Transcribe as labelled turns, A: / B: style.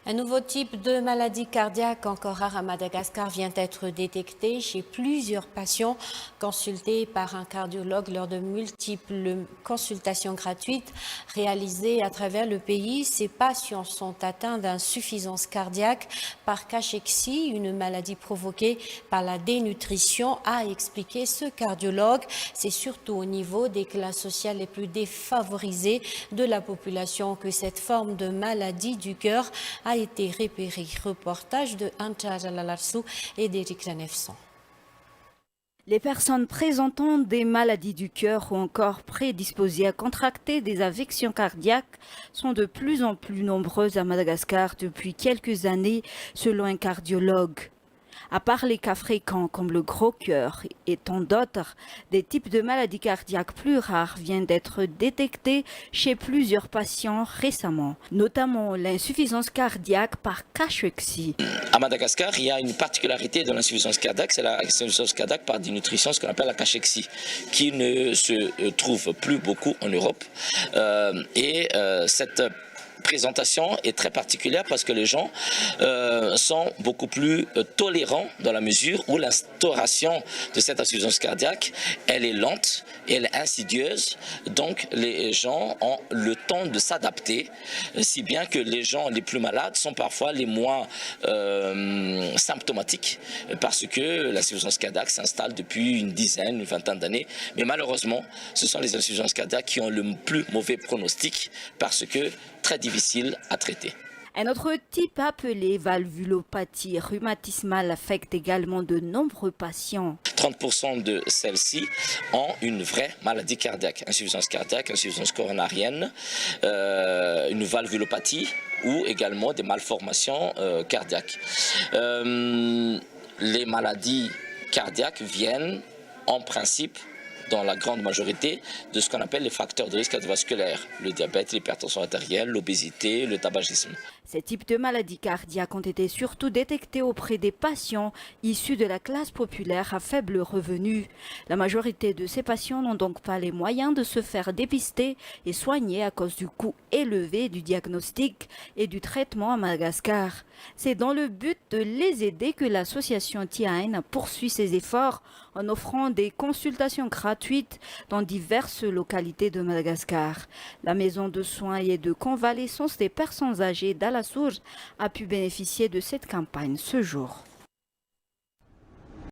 A: Un nouveau type de maladie cardiaque encore rare à Madagascar vient d'être détecté chez plusieurs patients consultés par un cardiologue lors de multiples consultations gratuites réalisées à travers le pays. Ces patients sont atteints d'insuffisance cardiaque par cachexie, une maladie provoquée par la dénutrition, a expliqué ce cardiologue. C'est surtout au niveau des classes sociales les plus défavorisées de la population que cette forme de maladie du cœur a été repéré. Reportage de Anta Jalalarsou et d'Éric Lanefson.
B: Les personnes présentant des maladies du cœur ou encore prédisposées à contracter des affections cardiaques sont de plus en plus nombreuses à Madagascar depuis quelques années, selon un cardiologue. À part les cas fréquents comme le gros cœur et tant d'autres, des types de maladies cardiaques plus rares viennent d'être détectés chez plusieurs patients récemment, notamment l'insuffisance cardiaque par cachexie.
C: À Madagascar, il y a une particularité de l'insuffisance cardiaque, c'est l'insuffisance cardiaque par dénutrition, ce qu'on appelle la cachexie, qui ne se trouve plus beaucoup en Europe. Cette présentation est très particulière parce que les gens sont beaucoup plus tolérants dans la mesure où l'instauration de cette insuffisance cardiaque, elle est lente et elle est insidieuse, donc les gens ont le temps de s'adapter, si bien que les gens les plus malades sont parfois les moins symptomatiques parce que l'insuffisance cardiaque s'installe depuis une dizaine, une vingtaine d'années, mais malheureusement ce sont les insuffisances cardiaques qui ont le plus mauvais pronostic parce que très difficile à traiter.
B: Un autre type appelé valvulopathie rhumatismale affecte également de nombreux patients.
C: 30% de celles-ci ont une vraie maladie cardiaque, insuffisance coronarienne, une valvulopathie ou également des malformations cardiaques. Les maladies cardiaques viennent en principe dans la grande majorité de ce qu'on appelle les facteurs de risque cardiovasculaire, le diabète, l'hypertension artérielle, l'obésité, le tabagisme.
B: Ces types de maladies cardiaques ont été surtout détectés auprès des patients issus de la classe populaire à faible revenu. La majorité de ces patients n'ont donc pas les moyens de se faire dépister et soigner à cause du coût élevé du diagnostic et du traitement à Madagascar. C'est dans le but de les aider que l'association TIAN poursuit ses efforts en offrant des consultations gratuites dans diverses localités de Madagascar. La maison de soins et de convalescence des personnes âgées d'Alassur a pu bénéficier de cette campagne ce jour.